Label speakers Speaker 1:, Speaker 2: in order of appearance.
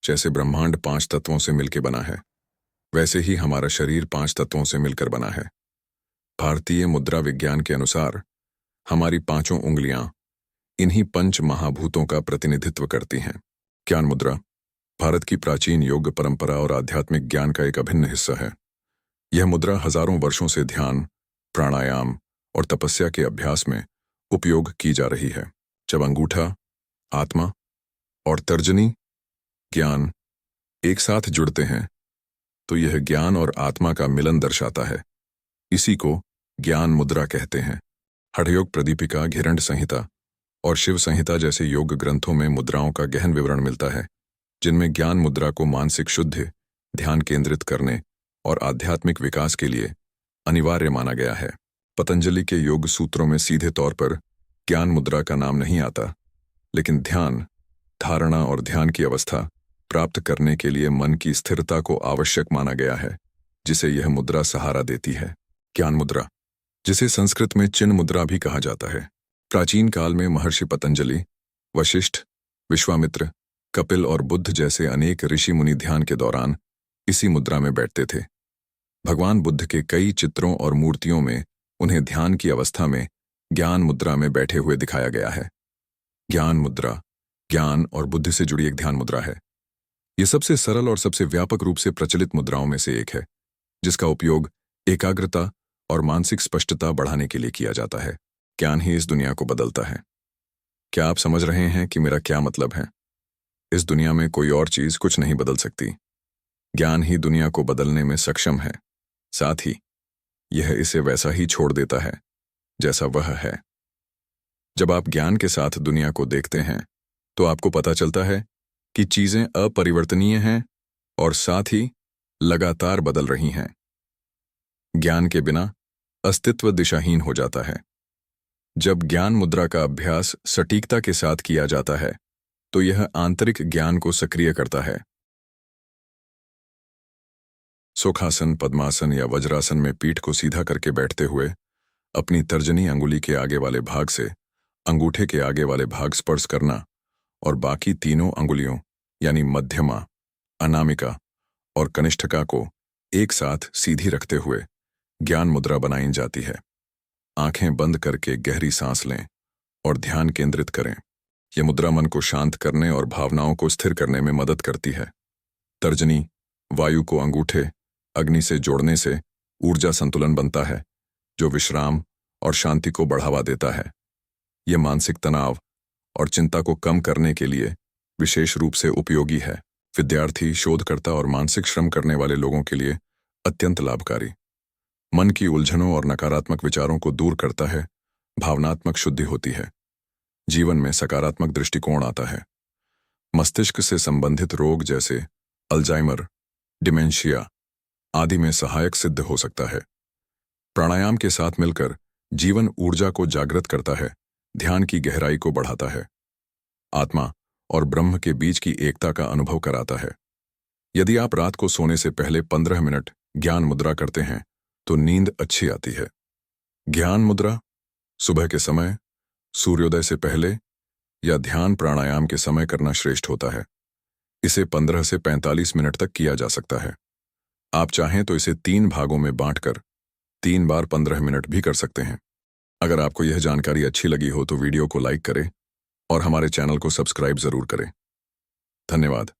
Speaker 1: जैसे ब्रह्मांड 5 तत्वों से मिलकर बना है, वैसे ही हमारा शरीर 5 तत्वों से मिलकर बना है। भारतीय मुद्रा विज्ञान के अनुसार हमारी पांचों उंगलियां इन्हीं पंच महाभूतों का प्रतिनिधित्व करती हैं। ज्ञान मुद्रा भारत की प्राचीन योग परंपरा और आध्यात्मिक ज्ञान का एक अभिन्न हिस्सा है। यह मुद्रा हजारों वर्षों से ध्यान, प्राणायाम और तपस्या के अभ्यास में उपयोग की जा रही है। जब अंगूठा, आत्मा और तर्जनी, ज्ञान एक साथ जुड़ते हैं तो यह ज्ञान और आत्मा का मिलन दर्शाता है। इसी को ज्ञान मुद्रा कहते हैं। हठयोग प्रदीपिका, घिरंड संहिता और शिव संहिता जैसे योग ग्रंथों में मुद्राओं का गहन विवरण मिलता है, जिनमें ज्ञान मुद्रा को मानसिक शुद्धि, ध्यान केंद्रित करने और आध्यात्मिक विकास के लिए अनिवार्य माना गया है। पतंजलि के योग सूत्रों में सीधे तौर पर ज्ञान मुद्रा का नाम नहीं आता, लेकिन ध्यान, धारणा और ध्यान की अवस्था प्राप्त करने के लिए मन की स्थिरता को आवश्यक माना गया है, जिसे यह मुद्रा सहारा देती है। ज्ञान मुद्रा, जिसे संस्कृत में चिन्ह मुद्रा भी कहा जाता है, प्राचीन काल में महर्षि पतंजलि, वशिष्ठ, विश्वामित्र, कपिल और बुद्ध जैसे अनेक ऋषि मुनि ध्यान के दौरान इसी मुद्रा में बैठते थे। भगवान बुद्ध के कई चित्रों और मूर्तियों में उन्हें ध्यान की अवस्था में ज्ञान मुद्रा में बैठे हुए दिखाया गया है। ज्ञान मुद्रा ज्ञान और बुद्धि से जुड़ी एक ध्यान मुद्रा है। यह सबसे सरल और सबसे व्यापक रूप से प्रचलित मुद्राओं में से एक है, जिसका उपयोग एकाग्रता और मानसिक स्पष्टता बढ़ाने के लिए किया जाता है। ज्ञान ही इस दुनिया को बदलता है। क्या आप समझ रहे हैं कि मेरा क्या मतलब है? इस दुनिया में कोई और चीज कुछ नहीं बदल सकती। ज्ञान ही दुनिया को बदलने में सक्षम है। साथ ही यह इसे वैसा ही छोड़ देता है जैसा वह है। जब आप ज्ञान के साथ दुनिया को देखते हैं तो आपको पता चलता है कि चीजें अपरिवर्तनीय हैं और साथ ही लगातार बदल रही हैं। ज्ञान के बिना अस्तित्व दिशाहीन हो जाता है। जब ज्ञान मुद्रा का अभ्यास सटीकता के साथ किया जाता है तो यह आंतरिक ज्ञान को सक्रिय करता है। सुखासन, पद्मासन या वज्रासन में पीठ को सीधा करके बैठते हुए अपनी तर्जनी अंगुली के आगे वाले भाग से अंगूठे के आगे वाले भाग स्पर्श करना और बाकी तीनों अंगुलियों यानी मध्यमा, अनामिका और कनिष्ठिका को एक साथ सीधी रखते हुए ज्ञान मुद्रा बनाई जाती है। आंखें बंद करके गहरी सांस लें और ध्यान केंद्रित करें। यह मुद्रा मन को शांत करने और भावनाओं को स्थिर करने में मदद करती है। तर्जनी वायु को अंगूठे अग्नि से जोड़ने से ऊर्जा संतुलन बनता है, जो विश्राम और शांति को बढ़ावा देता है। यह मानसिक तनाव और चिंता को कम करने के लिए विशेष रूप से उपयोगी है। विद्यार्थी, शोधकर्ता और मानसिक श्रम करने वाले लोगों के लिए अत्यंत लाभकारी। मन की उलझनों और नकारात्मक विचारों को दूर करता है, भावनात्मक शुद्धि होती है, जीवन में सकारात्मक दृष्टिकोण आता है। मस्तिष्क से संबंधित रोग जैसे अल्जाइमर, डिमेंशिया आदि में सहायक सिद्ध हो सकता है। प्राणायाम के साथ मिलकर जीवन ऊर्जा को जागृत करता है, ध्यान की गहराई को बढ़ाता है, आत्मा और ब्रह्म के बीच की एकता का अनुभव कराता है। यदि आप रात को सोने से पहले 15 मिनट ज्ञान मुद्रा करते हैं तो नींद अच्छी आती है। ज्ञान मुद्रा सुबह के समय, सूर्योदय से पहले या ध्यान प्राणायाम के समय करना श्रेष्ठ होता है। इसे 15 से 45 मिनट तक किया जा सकता है। आप चाहें तो इसे 3 भागों में बांटकर 3 बार 15 मिनट भी कर सकते हैं। अगर आपको यह जानकारी अच्छी लगी हो तो वीडियो को लाइक करें और हमारे चैनल को सब्सक्राइब जरूर करें। धन्यवाद।